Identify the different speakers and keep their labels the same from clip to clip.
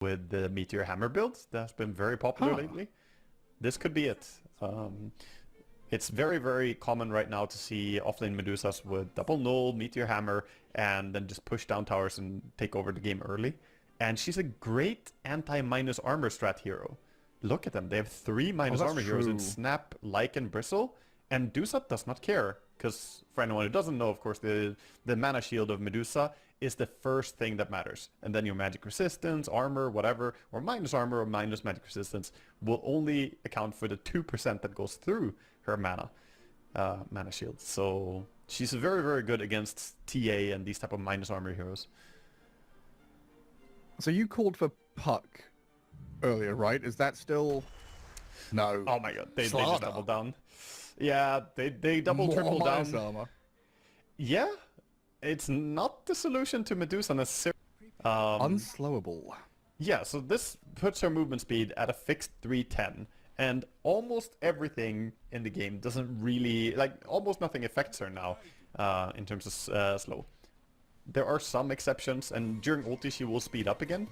Speaker 1: with the Meteor Hammer build that's been very popular lately. This could be it. It's very, very common right now to see offlane Medusas with double null, Meteor Hammer, and then just push down towers and take over the game early. And she's a great anti-minus armor strat hero. Look at them. They have 3 minus armor heroes in Snap, Like, and Bristle. And Medusa does not care. Because for anyone who doesn't know, of course, the mana shield of Medusa is the first thing that matters. And then your magic resistance, armor, whatever, or minus armor or minus magic resistance will only account for the 2% that goes through her mana shield. So she's very, very good against TA and these type of minus armor heroes.
Speaker 2: So you called for Puck earlier, right? Is that still... No.
Speaker 1: Oh my god, they just doubled down. Yeah, they triple down.
Speaker 2: Armor.
Speaker 1: Yeah, it's not the solution to Medusa necessarily.
Speaker 2: Unslowable.
Speaker 1: Yeah, so this puts her movement speed at a fixed 310, and almost everything in the game doesn't really, like, almost nothing affects her now in terms of slow. There are some exceptions, and during ulti she will speed up again.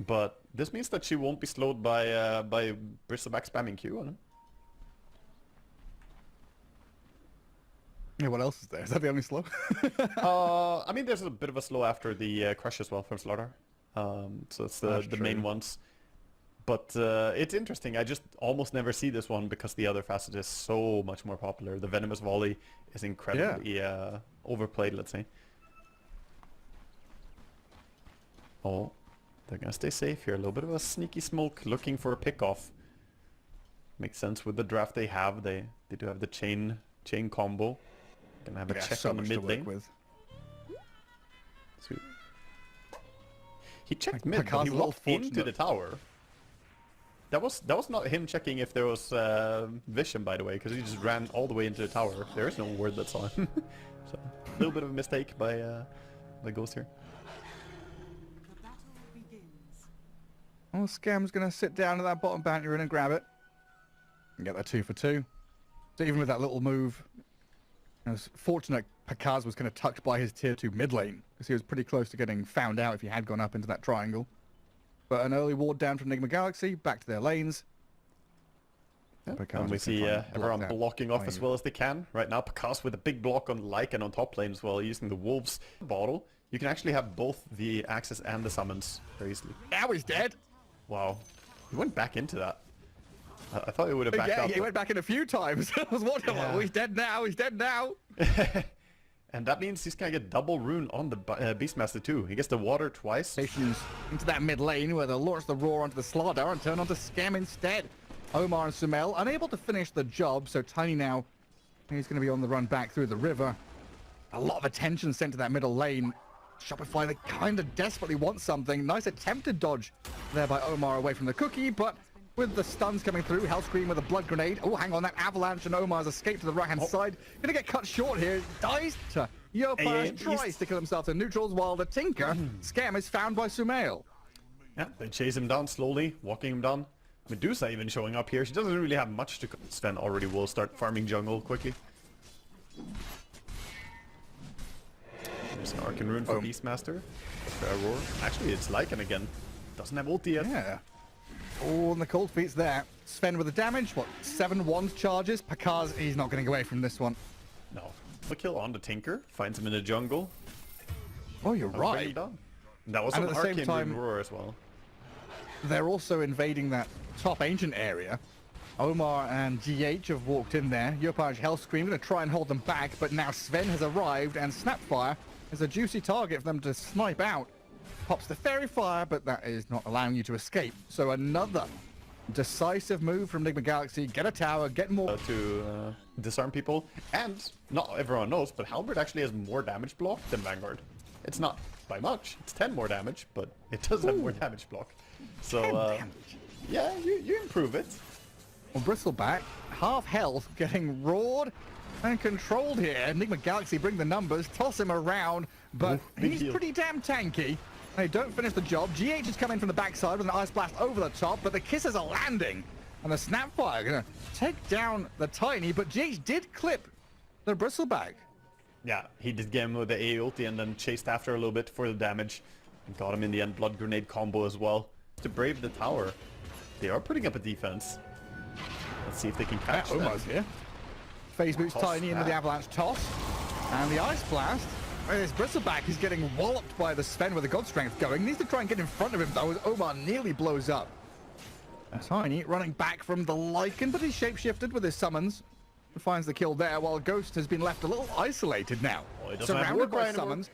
Speaker 1: But this means that she won't be slowed by Bristleback spamming Q.
Speaker 2: Yeah, what else is there? Is that the only slow?
Speaker 1: I mean, there's a bit of a slow after the crush as well from Slaughter. So it's the main ones. But it's interesting. I just almost never see this one because the other facet is so much more popular. The Venomous Volley is incredibly overplayed, let's say. Oh, they're gonna stay safe here. A little bit of a sneaky smoke looking for a pick-off. Makes sense with the draft they have. They do have the chain combo. Gonna have a check on the mid lane. Sweet. He checked mid, but he walked into the tower. That was not him checking if there was vision, by the way, because he just ran all the way into the tower. There is no word that saw him. So a little bit of a mistake by Ghost here.
Speaker 2: Oh, Scam's gonna sit down to that bottom bounty run and grab it. And get that 2 for 2. So even with that little move, it was fortunate Pakaz was kind of tucked by his tier 2 mid lane, because he was pretty close to getting found out if he had gone up into that triangle. But an early ward down from Nigma Galaxy, back to their lanes.
Speaker 1: Yeah. And we see everyone blocking off as well as they can. Right now, Pakaz with a big block on Like and on top lane as well, using the Wolves bottle. You can actually have both the access and the summons very easily.
Speaker 2: Now he's dead!
Speaker 1: Wow. He went back into that. I thought he would have backed out.
Speaker 2: Yeah, he went back in a few times. I was wondering, oh, he's dead now, he's dead now!
Speaker 1: And that means he's gonna get double rune on the Beastmaster too. He gets the water twice.
Speaker 2: Into that mid lane where they'll launch the roar onto the Slardar and turn onto Scam instead. Omar and Sumail unable to finish the job, so Tiny now, he's going to be on the run back through the river. A lot of attention sent to that middle lane. Shopify, they kind of desperately want something. Nice attempted dodge there by Omar away from the cookie, but with the stuns coming through, Hellscream with a blood grenade. Oh, hang on, that avalanche, and Omar's escaped to the right-hand side. Gonna get cut short here. Dies to Yopaj, tries to kill himself to neutrals, while the Tinker Scam is found by Sumail.
Speaker 1: Yeah, they chase him down slowly, walking him down. Medusa even showing up here. She doesn't really have much to... Sven already will start farming jungle quickly. There's an Arcane Rune for Beastmaster. Roar. Actually, it's Lycan again. Doesn't have ulti yet.
Speaker 2: Yeah. Oh, and the cold feet's there. Sven with the damage. What, 7 wand charges? Pakaz, he's not getting away from this one.
Speaker 1: No. The kill on the Tinker. Finds him in the jungle.
Speaker 2: Oh, you're right.
Speaker 1: That was an Arcane Rune Roar as well.
Speaker 2: They're also invading that top ancient area. Omar and GH have walked in there. Yopaj Hellscream going to try and hold them back, but now Sven has arrived, and Snapfire is a juicy target for them to snipe out. Pops the Fairy Fire, but that is not allowing you to escape. So another decisive move from Nigma Galaxy. Get a tower, get more...
Speaker 1: to disarm people. And, not everyone knows, but Halberd actually has more damage block than Vanguard. It's not by much. It's 10 more damage, but it does have more damage block. So, yeah, you improve it.
Speaker 2: Well, Bristleback, half health, getting roared and controlled here. Nigma Galaxy bring the numbers, toss him around, but he's pretty damn tanky. They don't finish the job. GH is coming from the backside with an Ice Blast over the top, but the kisses are landing. And the Snapfire gonna take down the Tiny, but GH did clip the Bristleback.
Speaker 1: Yeah, he did get him with the A ulti and then chased after a little bit for the damage. Got him in the end. Blood grenade combo as well. To brave the tower. They are putting up a defense. Let's see if they can catch that.
Speaker 2: Omar's here. Phase boots
Speaker 1: Toss
Speaker 2: Tiny into the
Speaker 1: that.
Speaker 2: avalanche toss. And the ice blast. This bristleback is getting walloped by the Sven with the god strength going. Needs to try and get in front of him though as Omar nearly blows up. Tiny running back from the Lycan, but he's shapeshifted with his summons. Finds the kill there while Ghost has been left a little isolated now.
Speaker 1: Oh, he doesn't have
Speaker 2: Surrounded by
Speaker 1: Warcry anymore.
Speaker 2: summons.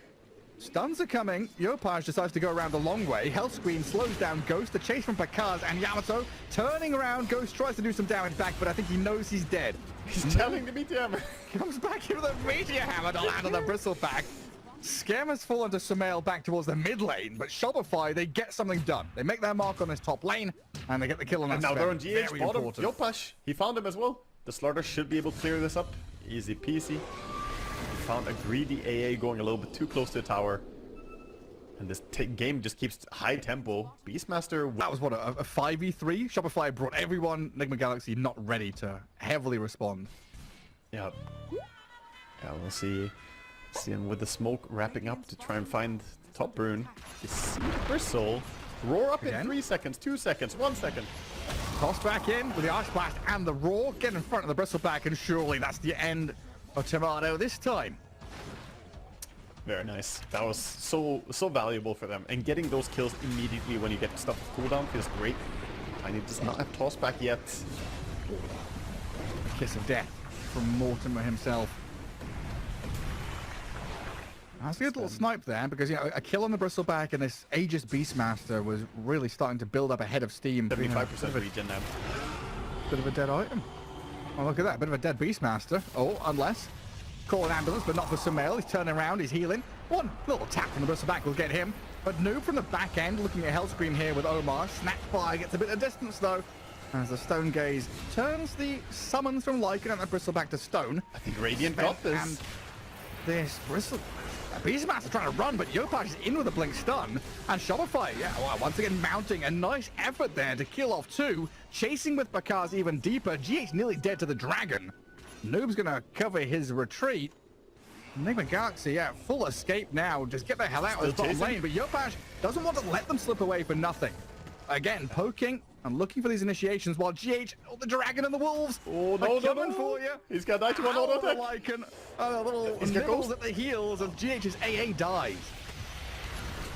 Speaker 2: Stuns are coming. Yopaj decides to go around the long way. Hell Scream slows down Ghost. The chase from Pakaz and Yamato. Turning around, Ghost tries to do some damage back, but I think he knows he's dead.
Speaker 1: He's telling the meteor hammer.
Speaker 2: Comes back here with a meteor hammer to land on the bristleback. Scammers fall into Sumail back towards the mid lane, but Shopify, they get something done. They make their mark on this top lane, and they get the kill on that
Speaker 1: And now
Speaker 2: Sven.
Speaker 1: they're on GH
Speaker 2: Very
Speaker 1: bottom.
Speaker 2: important.
Speaker 1: Yopash, he found him as well. The Slaughter should be able to clear this up. Easy peasy. He found a greedy AA going a little bit too close to the tower. And this game just keeps high tempo. Beastmaster...
Speaker 2: That was what, a 5v3? Shopify brought everyone, Nigma Galaxy, not ready to heavily respond.
Speaker 1: Yeah. Yeah, we'll see. See him with the smoke wrapping up to try and find the top rune. You see the bristle. Roar up
Speaker 2: Again?
Speaker 1: in 3 seconds, 2 seconds, 1 second.
Speaker 2: Toss back in with the Ice Blast and the Roar. Get in front of the Bristleback, and surely that's the end of Tomato this time.
Speaker 1: Very nice. That was so valuable for them. And getting those kills immediately when you get stuff with cooldown feels great. Tiny does not have toss back yet.
Speaker 2: A kiss of death from Mortimer himself. That's a good little snipe there, because you know, a kill on the Bristleback and this Aegis Beastmaster was really starting to build up ahead of steam.
Speaker 1: 75% regen now.
Speaker 2: Bit of a dead item. Oh, look at that. Bit of a dead Beastmaster. Oh, unless. Call an ambulance, but not for Sumail. He's turning around. He's healing. One little tap from the Bristleback will get him. But Noob from the back end, looking at Hellscream here with Omar. Snatched by, gets a bit of distance, though. As the Stone Gaze turns the summons from Lycan and the Bristleback to stone.
Speaker 1: I think Radiant got this.
Speaker 2: And this Beastmaster trying to run, but Yopaj is in with a blink stun. And Shopify, yeah, well, once again mounting a nice effort there to kill off two. Chasing with Bakaz even deeper. GH nearly dead to the dragon. Noob's gonna cover his retreat. Nigma Galaxy, yeah, full escape now. Just get the hell out of the bottom lane. But Yopaj doesn't want to let them slip away for nothing. Again, poking and looking for these initiations while GH, oh, the dragon and the wolves.
Speaker 1: Oh, no,
Speaker 2: are coming for you.
Speaker 1: He's got 91 auto attack.
Speaker 2: Lycan, a little nibbles at the heels of GH's AA dies.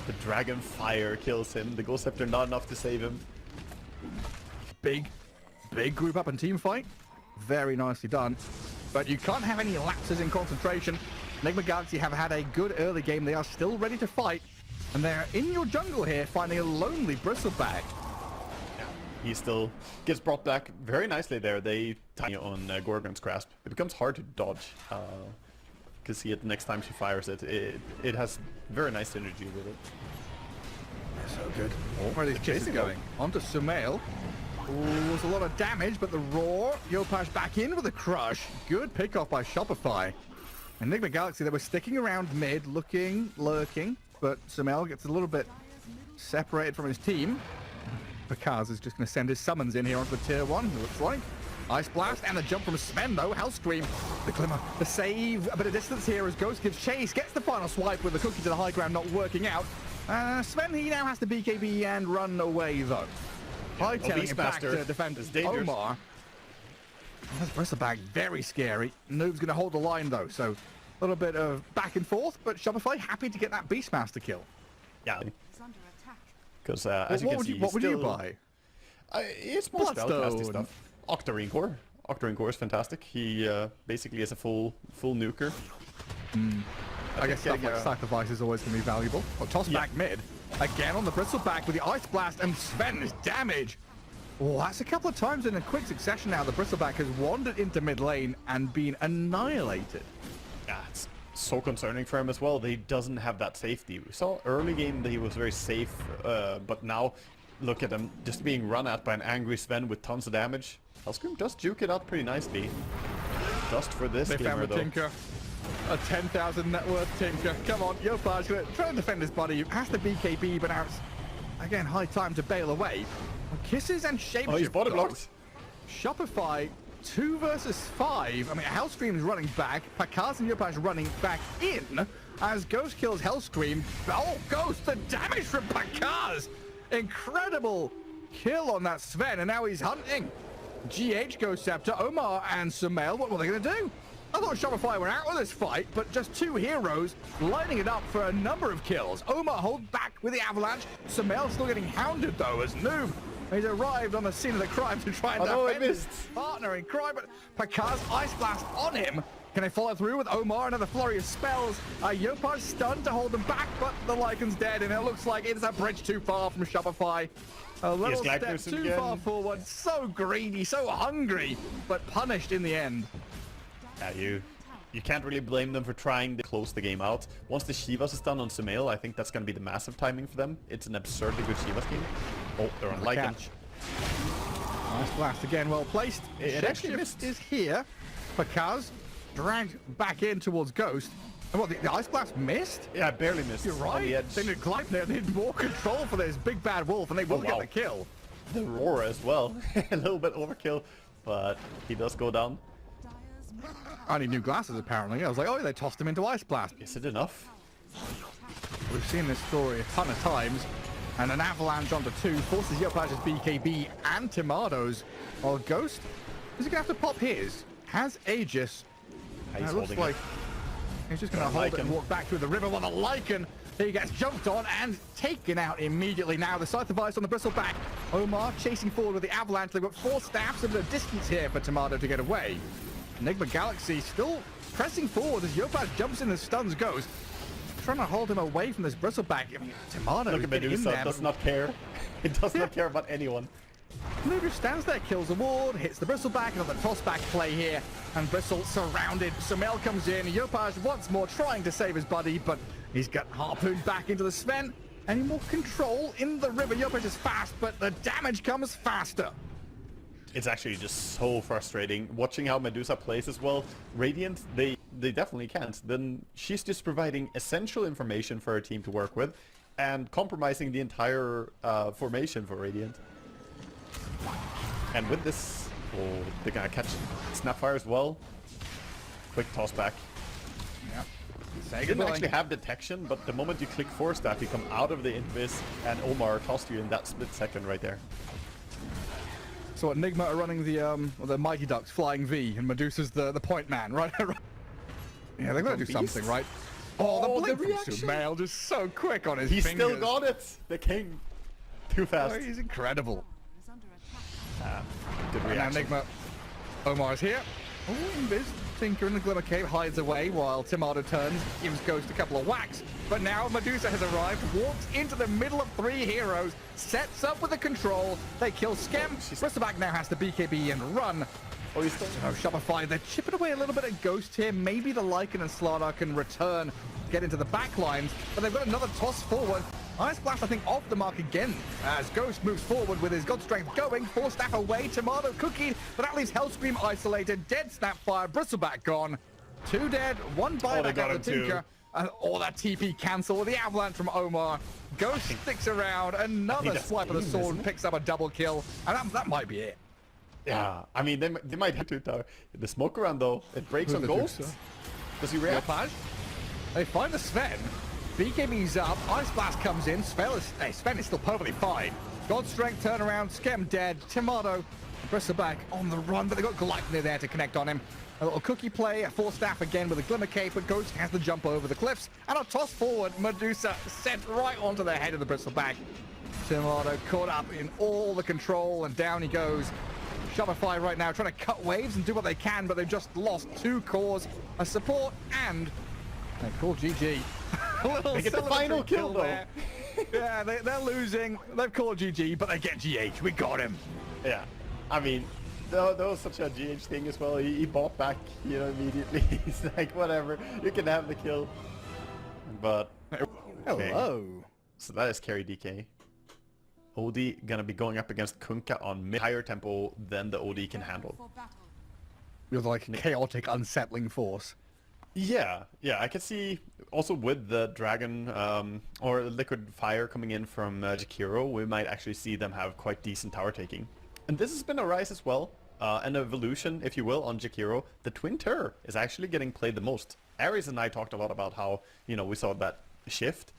Speaker 1: The dragon fire kills him. The Ghost Scepter not enough to save him.
Speaker 2: Big group up and team fight. Very nicely done. But you can't have any lapses in concentration. Nigma Galaxy have had a good early game. They are still ready to fight. And they're in your jungle here, finding a lonely Bristleback.
Speaker 1: He still gets brought back very nicely there. They tiny on Gorgon's grasp. It becomes hard to dodge. Can see it the next time she fires it. It has very nice synergy with it.
Speaker 2: So good. Where are these kisses going? Onto Sumail. Ooh, was a lot of damage, but the Roar. Yopaj back in with a crush. Good pick off by Shopify. And Nigma Galaxy, they were sticking around mid, looking, lurking, but Sumail gets a little bit separated from his team. Bakaz is just going to send his summons in here onto the tier 1, it looks like. Ice Blast and the jump from Sven, though. Hellscream, the Glimmer, the save, a bit of distance here as Ghost gives chase, gets the final swipe with the cookie to the high ground not working out. Sven, he now has to BKB and run away, though. Hightailing it back to defend Omar. This Bristleback, very scary. Noob's going to hold the line, though, so a little bit of back and forth, but Shopify happy to get that Beastmaster kill.
Speaker 1: Yeah. Because as you can see,
Speaker 2: what would you buy?
Speaker 1: It's more spellcasty stuff. Octarine Core. Octarine Core is fantastic. He basically is a full nuker.
Speaker 2: I guess stuff like Sacrifice is always going to be valuable. Oh, toss back mid. Again on the Bristleback with the Ice Blast, and Sven is damage. Oh, that's a couple of times in a quick succession now. The Bristleback has wandered into mid lane and been annihilated.
Speaker 1: Yeah, it's so concerning for him as well. He doesn't have that safety. We saw early game that he was very safe, but now look at him just being run at by an angry Sven with tons of damage. Hellscream does juke it out pretty nicely. Just for this gamer, though.
Speaker 2: Tinker. A 10,000 net worth Tinker. Come on, Yopaj gonna try and defend his buddy. Has the BKB, but now it's, again, high time to bail away. Kisses and Shapeshift.
Speaker 1: Oh, he's body blocked.
Speaker 2: Shopify 2 versus 5. I mean, Hellscream's running back. Pakaz and Yopaj running back in. as Ghost kills Hellscream. Oh, Ghost, the damage from Pakaz! Incredible kill on that Sven, and now he's hunting. GH goes Scepter, Omar and Sumail. What were they going to do? I thought Shopify were out of this fight, but just two heroes lining it up for a number of kills. Omar holds back with the avalanche. Sumail still getting hounded, though, as Noob. He's arrived on the scene of the crime to try and defend his partner in crime, but Pakaz Ice Blast on him. Can they follow through with Omar? Another flurry of spells. Yopaj stunned to hold them back, but the Lycan's dead, and it looks like it's a bridge too far from Shopify. A little step too far forward. So greedy, so hungry, but punished in the end.
Speaker 1: Yeah, you can't really blame them for trying to close the game out. Once the Shivas is done on Sumail, I think that's going to be the massive timing for them. It's an absurdly good Shivas game. Oh, they're on Lycan.
Speaker 2: Nice blast again, well placed. It actually missed. Is here. Pakaz dragged back in towards Ghost. And what, the Ice Blast missed?
Speaker 1: Yeah, barely missed.
Speaker 2: You're right. They need Gleipnir, they need more control for this big bad wolf, and they will get the kill.
Speaker 1: The roar as well. A little bit overkill, but he does go down.
Speaker 2: I need new glasses, apparently. I was like, oh, they tossed him into Ice Blast.
Speaker 1: Is it enough?
Speaker 2: We've seen this story a ton of times. And an avalanche onto two forces Yopaj's BKB and Timado's. While Ghost, is he going to have to pop his? Has Aegis.
Speaker 1: He's
Speaker 2: looks like he's just going to hold it and walk back through the river while the Lycan, he gets jumped on and taken out immediately. Now the Scythe of Ice on the bristleback. Omar chasing forward with the avalanche. They've got 4 staffs of the distance here for Timado to get away. Nigma Galaxy still pressing forward as Yopaj jumps in and stuns Ghost. Trying to hold him away from this bristleback. I mean, Timado is getting in there.
Speaker 1: Does not care. It does not care about anyone.
Speaker 2: Noob just stands there, kills the ward, hits the bristleback, another tossback play here, and Bristle surrounded. Sumail comes in, Yopaj once more trying to save his buddy, but he's got harpooned back into the Sven. Any more control in the river? Yopaj is fast, but the damage comes faster.
Speaker 1: It's actually just so frustrating watching how Medusa plays as well. Radiant, they definitely can't. Then she's just providing essential information for her team to work with and compromising the entire formation for Radiant. And with this, they're gonna catch Snapfire as well. Quick toss back.
Speaker 2: Yeah.
Speaker 1: Didn't actually have detection, but the moment you click force staff, you come out of the Invis, and Omar tossed you in that split second right there.
Speaker 2: So what, Nigma are running the Mighty Ducks Flying V, and Medusa's the point man, right? Yeah, they've got to do something, right? Oh, the blink from Sumail, just so quick on his fingers.
Speaker 1: He still got it! The king. Too fast.
Speaker 2: Oh, he's incredible.
Speaker 1: Good reaction.
Speaker 2: Now Nigma, Omar's here. Oh, Invis, Tinker in the Glimmer Cave hides away while Timado turns, gives Ghost a couple of whacks. But now Medusa has arrived, walks into the middle of 3 heroes, sets up with the control. They kill Skem. Bristleback now has the BKB and run.
Speaker 1: Oh, he's still...
Speaker 2: So Shopify, they're chipping away a little bit at Ghost here. Maybe the Lycan and Slardar can return, get into the back lines, but they've got another toss forward. Ice Blast, I think, off the mark again as Ghost moves forward with his God Strength going. 4 staff away, Tomato cookie, but that leaves Hellscream isolated. Dead Snapfire, Bristleback gone. 2 dead, 1 buyback out of the Tinker. And all that TP cancel with the avalanche from Omar. Ghost sticks around, another swipe of the sword, picks up a double kill, and that might be it.
Speaker 1: Yeah, I mean, they might have to tower. The smoke around, though, it breaks on Ghost. Does he react?
Speaker 2: They find the Sven. BKB's up, Ice Blast comes in, Sven is still perfectly fine. God Strength turnaround, Skem dead, Timado, Bristleback on the run, but they've got Gleipnir there to connect on him. A little cookie play, a 4 staff again with a Glimmer Cape, but Ghost has to jump over the cliffs, and a toss forward, Medusa sent right onto the head of the Bristleback. Timado caught up in all the control, and down he goes. Shopify right now trying to cut waves and do what they can, but they've just lost 2 cores, a support, and they call GG.
Speaker 1: They get the final kill, though.
Speaker 2: Yeah, they're losing. They've called GG, but they get GH. We got him.
Speaker 1: Yeah. I mean, that was such a GH thing as well. He bought back, immediately. He's like, whatever, you can have the kill. But, okay.
Speaker 2: Hello.
Speaker 1: So that is carry DK. OD gonna be going up against Kunkka on higher tempo than the OD can handle.
Speaker 2: You're like chaotic, unsettling force.
Speaker 1: Yeah, I can see also with the dragon or liquid fire coming in from Jakiro, we might actually see them have quite decent tower taking. And this has been a rise as well, an evolution, if you will, on Jakiro. The Twin Terror is actually getting played the most, Ares and I talked a lot about how, you know, we saw that shift.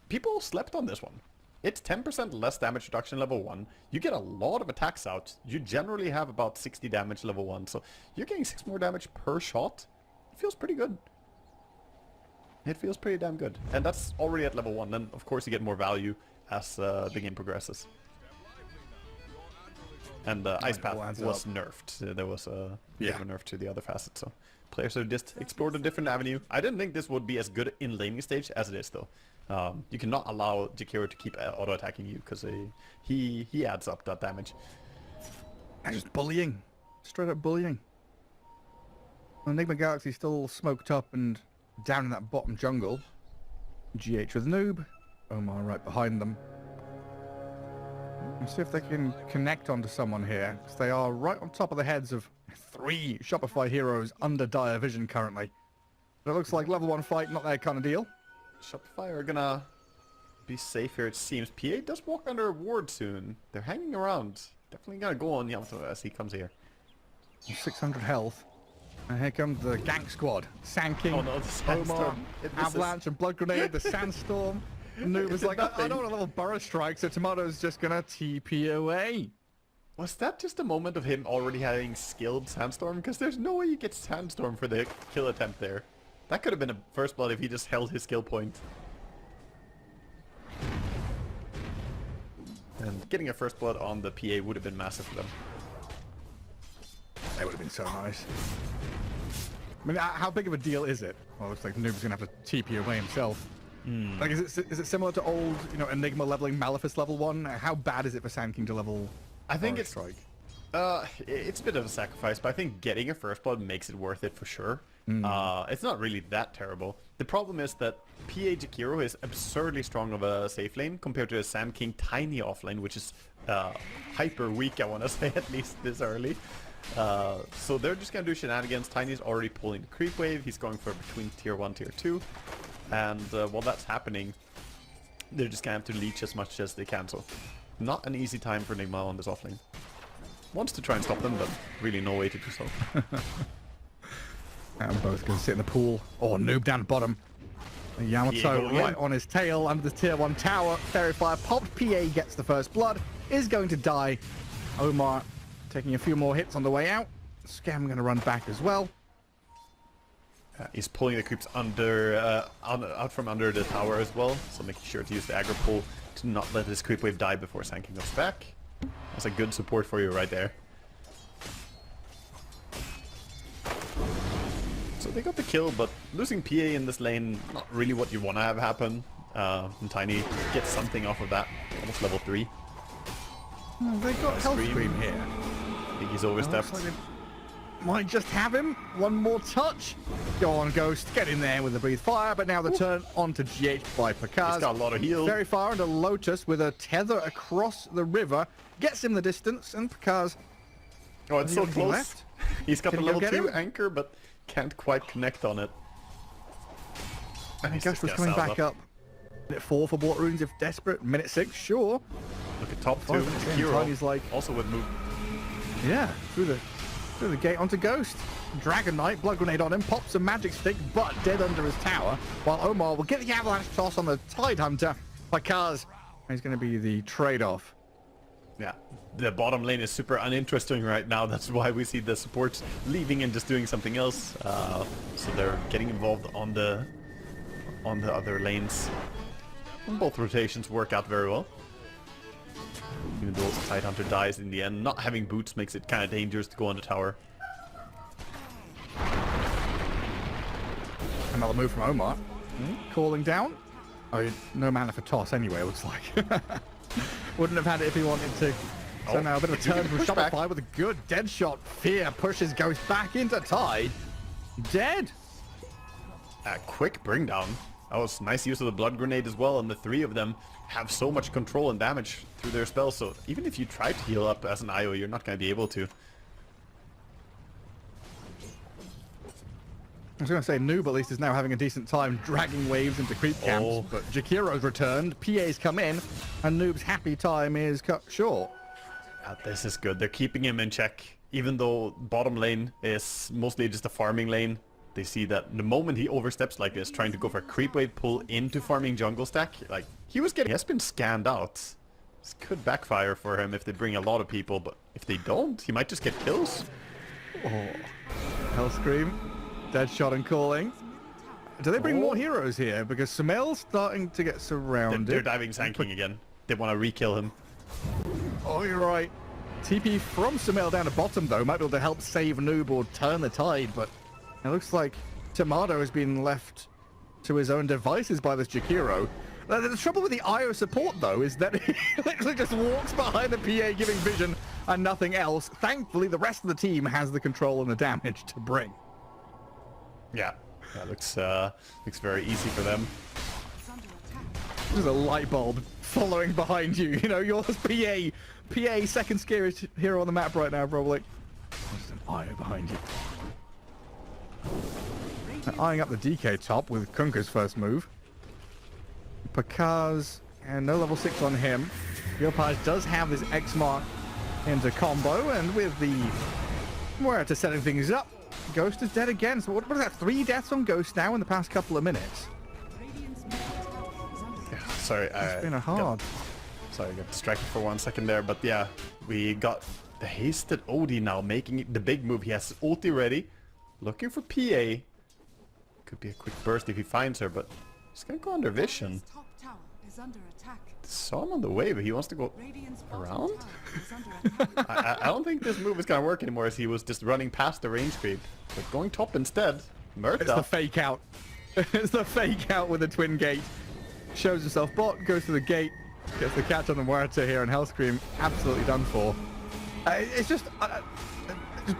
Speaker 1: People slept on this one. It's 10% less damage reduction level 1. You get a lot of attacks out. You generally have about 60 damage level 1. So you're getting 6 more damage per shot. It feels pretty good. It feels pretty damn good. And that's already at level 1. Then, of course, you get more value as the game progresses. And the Ice Path was nerfed. There was a bit of a nerf to the other facets. So players have just explored a different avenue. I didn't think this would be as good in laning stage as it is, though. You cannot allow Jakiro to keep auto-attacking you, because he adds up that damage.
Speaker 2: And just bullying. Straight up bullying. Nigma Galaxy still smoked up and down in that bottom jungle. GH with Noob. Omar right behind them. Let's see if they can connect onto someone here, because they are right on top of the heads of 3 Shopify heroes under dire vision currently. But it looks like level 1 fight, not their kind of deal.
Speaker 1: Shopify are gonna be safe here, it seems. PA does walk under a ward soon. They're hanging around. Definitely gonna go on Yamato as he comes here.
Speaker 2: 600 health. And here comes the gank squad. Sand King,
Speaker 1: Oh no, the sandstorm.
Speaker 2: Omar, Avalanche and Blood Grenade, the Sandstorm. Noob was like, I don't want a little Burrow Strike, so Tomato's just gonna TP away.
Speaker 1: Was that just a moment of him already having skilled Sandstorm? Because there's no way you get Sandstorm for the kill attempt there. That could have been a first blood if he just held his skill point. And getting a first blood on the PA would have been massive for them.
Speaker 2: That would have been so nice. I mean, how big of a deal is it? Well, it looks like Noob's gonna have to TP away himself. Like, is it similar to old, you know, Enigma leveling Malefice level 1? How bad is it for Sand King to level?
Speaker 1: I think
Speaker 2: it's
Speaker 1: Strike. It's a bit of a sacrifice, but I think getting a first blood makes it worth it for sure. It's not really that terrible. The problem is that PA Jakiro is absurdly strong of a safe lane compared to a Sand King tiny offlane, which is hyper weak, I want to say, at least this early. So they're just going to do shenanigans. Tiny's already pulling the creep wave. He's going for between tier 1 tier 2. And while that's happening, they're just going to have to leech as much as they can. So not an easy time for Nigma on this offlane. Wants to try and stop them, but really no way to do so.
Speaker 2: And both going to sit in the pool. Oh, Noob down bottom. And Yamato right on his tail under the tier 1 tower. Fairy Fire popped. PA gets the first blood. Is going to die. Omar taking a few more hits on the way out. Scam going to run back as well.
Speaker 1: He's pulling the creeps under, out from under the tower as well. So making sure to use the aggro pull to not let this creep wave die before Sand King goes back. That's a good support for you right there. So they got the kill, but losing PA in this lane, not really what you want to have happen. And Tiny gets something off of that. Almost level 3.
Speaker 2: They got health scream here.
Speaker 1: I think he's overstepped.
Speaker 2: Might just have him. One more touch. Go on, Ghost. Get in there with the breathe fire. But now the turn onto GH by Pakaz.
Speaker 1: He's got a lot of heal.
Speaker 2: Very far into Lotus with a tether across the river. Gets him the distance, and Pakaz.
Speaker 1: Oh, it's so close. Left? He's got the level 2 anchor, but can't quite connect on it.
Speaker 2: And Ghost was coming back up. Minute 4 for Bort Runes if desperate. Minute 6, sure.
Speaker 1: Look at top 2.
Speaker 2: Tiny's like,
Speaker 1: also with move.
Speaker 2: Yeah, through the gate onto Ghost. Dragon Knight, Blood Grenade on him, pops a magic stick, but dead under his tower. While Omar will get the avalanche toss on the Tide Hunter. Pakaz is going to be the trade-off.
Speaker 1: Yeah, the bottom lane is super uninteresting right now. That's why we see the supports leaving and just doing something else. So they're getting involved on the other lanes. And both rotations work out very well. Even though the Tide Hunter dies in the end, not having boots makes it kind of dangerous to go on the tower.
Speaker 2: Another move from Omar. Calling down. Oh, no mana for toss anyway, it looks like. Wouldn't have had it if he wanted to. So now a bit of a turn from Shopify with a good dead shot. Fear pushes Ghost back into Tide. Dead.
Speaker 1: A quick bring down. That was nice use of the Blood Grenade as well, and the 3 of them have so much control and damage through their spells, so even if you try to heal up as an IO, you're not going to be able to.
Speaker 2: I was going to say Noob at least is now having a decent time dragging waves into creep camps, but Jakiro's returned, PA's come in, and Noob's happy time is cut short.
Speaker 1: This is good. They're keeping him in check, even though bottom lane is mostly just a farming lane. they see that the moment he oversteps like this, trying to go for a creep wave pull into farming jungle stack, like, he has been scanned out. This could backfire for him if they bring a lot of people, but if they don't, he might just get kills.
Speaker 2: Oh, Hellscream, dead shot and calling. Do they bring more heroes here? Because Sumail's starting to get surrounded.
Speaker 1: They're diving Sanking again. They want to re-kill him.
Speaker 2: Oh, you're right. TP from Sumail down to bottom, though, might be able to help save Noob or turn the tide, but it looks like Tomato has been left to his own devices by this Jakiro. The trouble with the IO support, though, is that he literally just walks behind the PA giving vision and nothing else. Thankfully, the rest of the team has the control and the damage to bring.
Speaker 1: Yeah, that looks very easy for them.
Speaker 2: There's a light bulb following behind you. You know, you're PA, second scariest hero on the map right now, probably. There's an IO behind you. They're eyeing up the DK top with Kunka's first move. Pakaz, and no level 6 on him. Yopaj does have this X mark into combo, and with the Muerta setting things up, Ghost is dead again. So what is that? 3 deaths on Ghost now in the past couple of minutes.
Speaker 1: Yeah, sorry,
Speaker 2: It's been a hard.
Speaker 1: I got distracted for 1 second there, but yeah, we got the hasted Odie now making the big move. He has ulti ready, looking for PA. Could be a quick burst if he finds her, but he's gonna go under vision. Saw him on the way, but he wants to go around? I don't think this move is gonna work anymore, as he was just running past the range creep. But going top instead. Murta.
Speaker 2: It's the fake out. It's the fake out with the twin gate. Shows himself bot, goes to the gate, gets the catch on the Muerta here, and Hellscream absolutely done for. It's just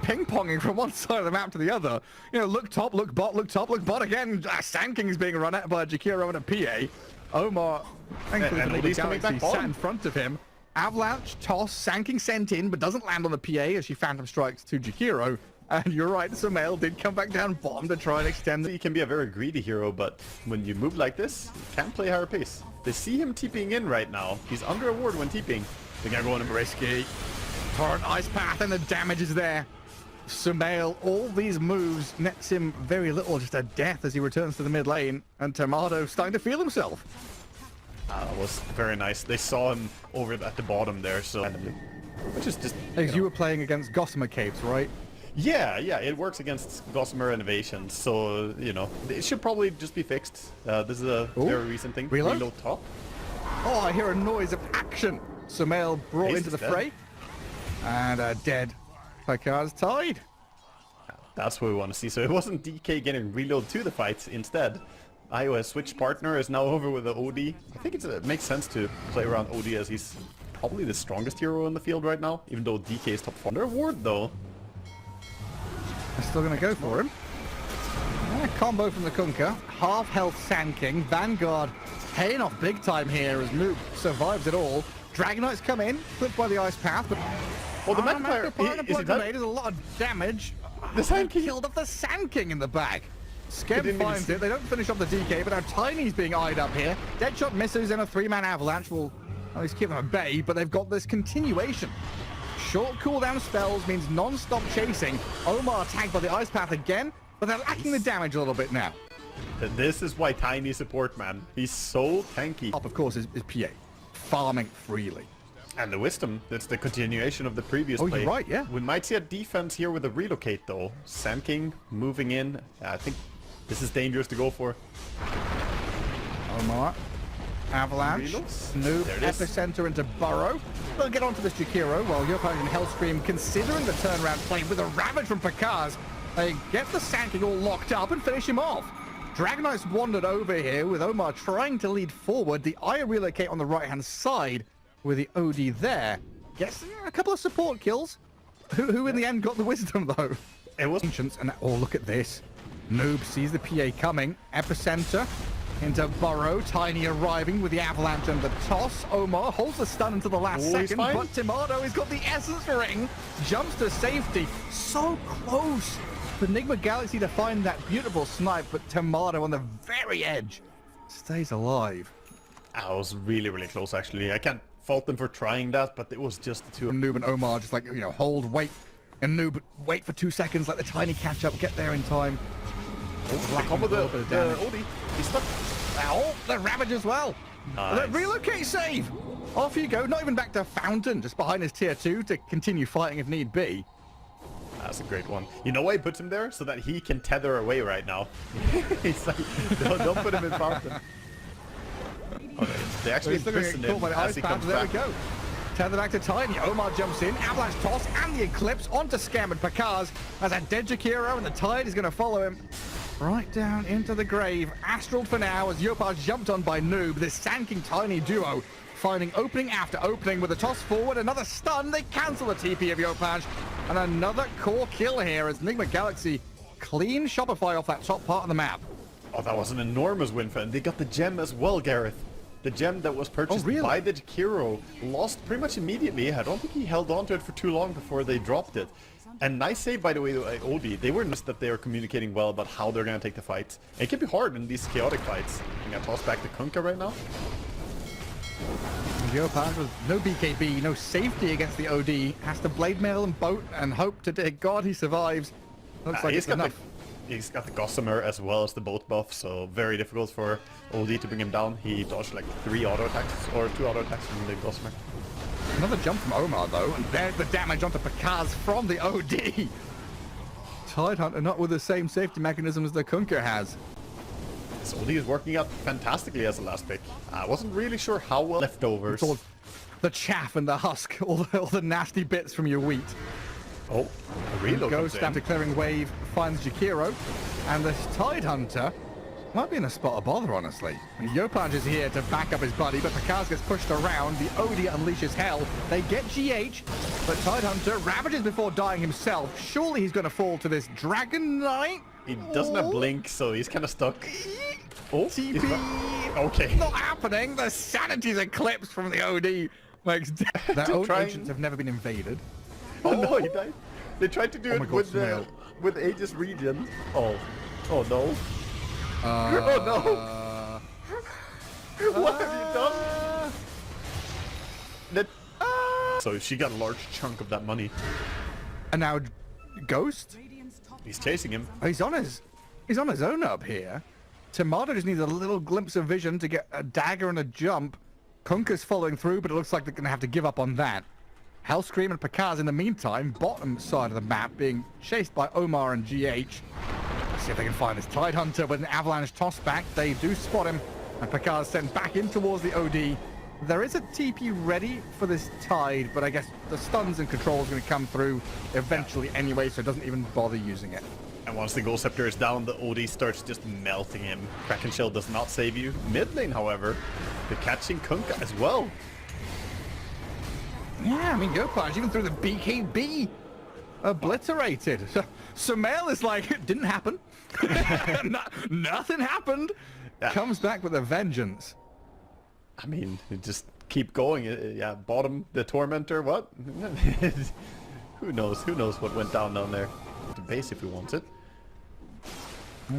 Speaker 2: ping-ponging from one side of the map to the other. You know, look top, look bot, look top, look bot again. Sanking is being run at by Jakiro and a PA. Omar, thankfully for the Galaxy, sat in front of him. Avalanche, toss, Sanking sent in, but doesn't land on the PA as she phantom strikes to Jakiro. And you're right, Sumail did come back down bottom to try and extend.
Speaker 1: He can be a very greedy hero, but when you move like this, you can't play higher pace. They see him TPing in right now. He's under a ward when TPing. They're gonna go on him risky.
Speaker 2: Torrent Ice Path, and the damage is there. Sumail, all these moves nets him very little, just a death as he returns to the mid lane, and Tomato starting to feel himself.
Speaker 1: Was very nice. They saw him over at the bottom there, so which is just
Speaker 2: You were playing against Gossamer Capes, right?
Speaker 1: Yeah, it works against Gossamer Innovations, so you know it should probably just be fixed. This is a very recent thing.
Speaker 2: Reload
Speaker 1: top.
Speaker 2: Oh, I hear a noise of action. Sumail brought into the fray, and dead. Pakaz tied.
Speaker 1: That's what we want to see. So it wasn't DK getting reload to the fight. Instead, IO has switched partner, is now over with the OD. I think it makes sense to play around OD as he's probably the strongest hero in the field right now, even though DK is top 4. Under ward though.
Speaker 2: They're still going to go for him. Combo from the Kunkka. Half health Sanking. Vanguard paying off big time here as Noob survives it all. Dragonite's come in, clipped by the ice path, but
Speaker 1: well, the Magpie
Speaker 2: is a lot of damage.
Speaker 1: The Sanking
Speaker 2: killed off the Sanking in the back. Skem finds it. They don't finish off the DK, but now Tiny's being eyed up here. Deadshot misses, and a 3-man avalanche will at least keep them at bay, but they've got this continuation. Short cooldown spells means non-stop chasing. Omar tagged by the ice path again, but they're lacking the damage a little bit now.
Speaker 1: This is why Tiny support, man. He's so tanky.
Speaker 2: Top, of course, is PA. Farming freely.
Speaker 1: And the wisdom, that's the continuation of the previous play.
Speaker 2: Oh, you're right, yeah.
Speaker 1: We might see a defense here with a relocate, though. Sand King moving in. I think this is dangerous to go for.
Speaker 2: Omar. Avalanche. Noob. Epicenter into Burrow. They'll get onto this Jakiro while Yopaj and Hellscream considering the turnaround play with a Ravage from Pakaz. They get the Sanking all locked up and finish him off. Dragonite's wandered over here with Omar trying to lead forward. The Aya relocate on the right-hand side with the OD there. Gets a couple of support kills. Who in the end got the wisdom, though?
Speaker 1: It was
Speaker 2: Ancients, and oh, look at this. Noob sees the PA coming. Epicenter into Burrow. Tiny arriving with the avalanche and the toss. Omar holds the stun until the last second, but Tomato has got the essence ring. Jumps to safety. So close for Nigma Galaxy to find that beautiful snipe, but Tomato on the very edge stays alive.
Speaker 1: I was really, really close, actually. I can't fault them for trying that, but it was just the two.
Speaker 2: Noob and Omar just hold, wait. And Noob, wait for 2 seconds, let the Tiny catch up, get there in time.
Speaker 1: The combo, the Odie. He's stuck.
Speaker 2: Oh, the Ravage as well.
Speaker 1: Nice.
Speaker 2: The relocate save. Off you go. Not even back to Fountain, just behind his tier 2 to continue fighting if need be.
Speaker 1: That's a great one. You know why he puts him there? So that he can tether away right now. He's like, don't put him in Fountain. Okay, they actually imprison him as he comes back.
Speaker 2: There we go. Tether back to Tiny. Omar jumps in. Avalanche toss and the Eclipse onto Scam and Pakaz as a dead Jakiro, and the Tide is going to follow him right down into the grave. Astral for now as Yopaj jumped on by Noob. This Sand King Tiny duo finding opening after opening with a toss forward. Another stun. They cancel the TP of Yopaj. And another core kill here as Nigma Galaxy clean Shopify off that top part of the map.
Speaker 1: Oh, that was an enormous win for them. They got the gem as well, Gareth. The gem that was purchased by the Jakiro lost pretty much immediately. I don't think he held on to it for too long before they dropped it. And nice save, by the way, by Odie. They were nice that they were communicating well about how they're going to take the fight. It can be hard in these chaotic fights. I'm going to toss back to Kunkka right now.
Speaker 2: Yopaj with no BKB, no safety against the OD. Has to blade mail and boat and hope to dear God he survives. Looks like it's enough.
Speaker 1: He's got the Gossamer as well as the boat buff, so very difficult for OD to bring him down. He dodged like 3 auto attacks, or 2 auto attacks from the Gossamer.
Speaker 2: Another jump from Omar though, and there's the damage onto Pakaz from the OD. Tidehunter not with the same safety mechanism as the Kunkka has.
Speaker 1: So OD is working out fantastically as the last pick. I wasn't really sure how well leftovers.
Speaker 2: It's all the chaff and the husk, all the nasty bits from your wheat.
Speaker 1: Oh, a reload
Speaker 2: Ghost after clearing wave finds Jakiro, and the Tidehunter might be in a spot of bother, honestly. And Yopaj is here to back up his buddy, but Pakaz gets pushed around. The Odie unleashes hell. They get GH, but Tidehunter ravages before dying himself. Surely he's going to fall to this Dragon Knight.
Speaker 1: He doesn't have blink, so he's kind of stuck. Oh,
Speaker 2: TP.
Speaker 1: Okay.
Speaker 2: Not happening. The Sanity's Eclipse from the OD makes their own ancients have never been invaded.
Speaker 1: Oh no, he died. They tried to do it with Aegis Regen. Oh no. Oh no. What have you done? So she got a large chunk of that money.
Speaker 2: And now Ghost?
Speaker 1: He's chasing him.
Speaker 2: Oh, he's on his own up here. Tomato just needs a little glimpse of vision to get a dagger and a jump. Kunkka's following through, but it looks like they're going to have to give up on that. Hellscream and Pakaz in the meantime, bottom side of the map, being chased by Omar and GH. Let's see if they can find this Tidehunter with an avalanche toss back. They do spot him, and Pakaz sent back in towards the OD. There is a TP ready for this Tide, but I guess the stuns and controls are going to come through eventually anyway, so it doesn't even bother using it.
Speaker 1: And once the Ghost Scepter is down, the OD starts just melting him. Kraken Shell does not save you. Mid lane, however, they're catching Kunkka as well.
Speaker 2: Yeah, I mean, Yopaj, even through the BKB, obliterated. Sumail is like, it didn't happen. Nothing happened. Yeah. Comes back with a vengeance.
Speaker 1: I mean, just keep going. Yeah, bottom, the Tormentor, what? Who knows? Who knows what went down there? The base if we want it.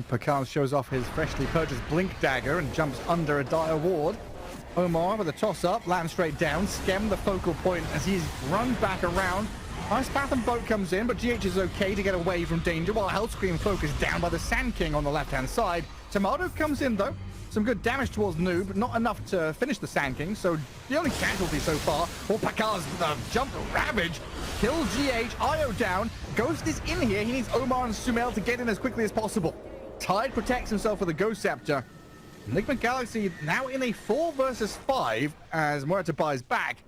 Speaker 2: Pakaz shows off his freshly purchased Blink Dagger and jumps under a dire ward. Omar with a toss-up, lands straight down, Skem the focal point as he's run back around. Ice Path and Boat comes in, but GH is okay to get away from danger, while Hellscream focused down by the Sand King on the left-hand side. Tomato comes in, though. Some good damage towards Noob, not enough to finish the Sand King, so the only casualty so far, or Pakaz jump Ravage, kill GH, IO down, Ghost is in here, he needs Omar and Sumail to get in as quickly as possible. Tide protects himself with a Ghost Scepter. Nigma Galaxy now in a 4 versus 5 as Morita buys back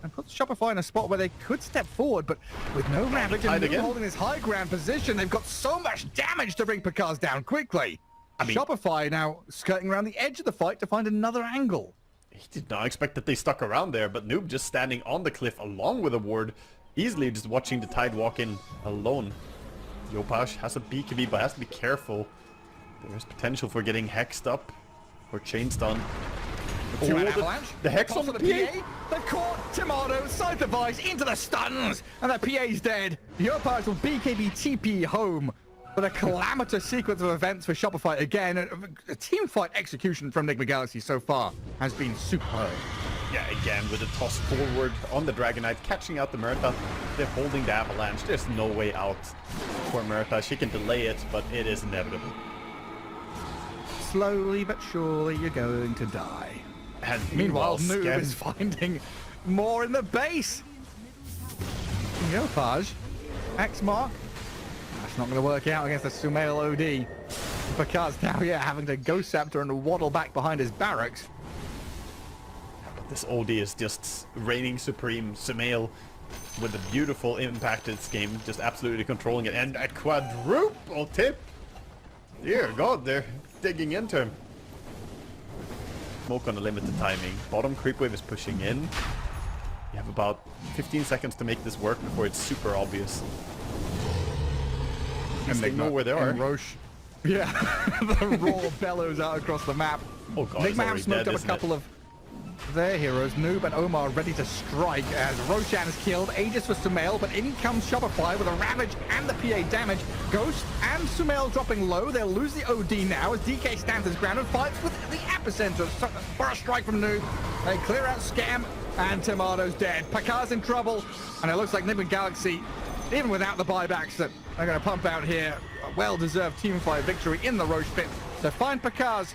Speaker 2: and puts Shopify in a spot where they could step forward, but with no Ravage and Noob holding his high ground position, they've got so much damage to bring Pakaz down quickly. I mean, Shopify now skirting around the edge of the fight to find another angle.
Speaker 1: He did not expect that they stuck around there, but Noob just standing on the cliff along with a ward, easily just watching the Tide walk in alone. Yopaj has a BKB, but has to be careful. There's potential for getting hexed up or chain stun. The hex on the PA?
Speaker 2: They've caught Tomato, side device into the stuns, and the PA's dead. Yopaj will BKB TP home. But a calamitous sequence of events for Shopify again. A team fight execution from Nigma Galaxy so far has been superb.
Speaker 1: Yeah, again with a toss forward on the Dragon Knight, catching out the Morita. They're holding the avalanche. There's no way out for Morita. She can delay it, but it is inevitable.
Speaker 2: slowly but surely you're going to die.
Speaker 1: And
Speaker 2: Meanwhile, Noob
Speaker 1: Scam-
Speaker 2: is finding more in the base. Here you go, Paj. X mark. That's not going to work out against the Sumail OD. Because now, yeah, having to Ghost Scepter and waddle back behind his barracks.
Speaker 1: This OD is just reigning supreme. Sumail with a beautiful impact in this game, just absolutely controlling it. And a quadruple tip! Dear God, they're digging into him. Smoke gonna limit the timing. Bottom creep wave is pushing in. You have about 15 seconds to make this work before it's super obvious. And they know where they are.
Speaker 2: And Roche. Yeah, the roar bellows out across the map.
Speaker 1: Oh God, it's
Speaker 2: Nigma have
Speaker 1: already
Speaker 2: smoked
Speaker 1: dead,
Speaker 2: up a
Speaker 1: isn't
Speaker 2: couple
Speaker 1: it?
Speaker 2: of their heroes. Noob and Omar ready to strike as Roshan is killed. Aegis for Sumail, but in comes Shopify with a Ravage and the PA damage. Ghost and Sumail dropping low. They'll lose the OD now as DK stands his ground and fights with the epicenter for a strike from Noob. They clear out Scam and Tomato's dead. Pakar's in trouble, and it looks like Nigma Galaxy, even without the buybacks that are going to pump out here, a well-deserved Team 5 victory in the Roche pit. So find Pakar's.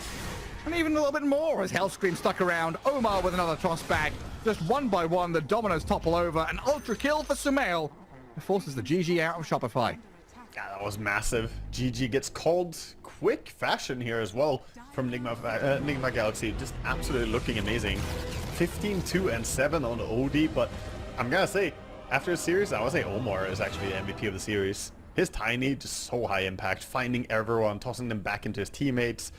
Speaker 2: And even a little bit more as Hellscream stuck around. Omar with another toss back. Just one by one, the dominoes topple over. An ultra kill for Sumail. It forces the GG out of Shopify.
Speaker 1: Yeah, that was massive. GG gets called quick fashion here as well from Nigma Galaxy. Just absolutely looking amazing. 15, 2, and 7 on OD, but I'm gonna say, after the series, I would say Omar is actually the MVP of the series. His Tiny, just so high impact, finding everyone, tossing them back into his teammates.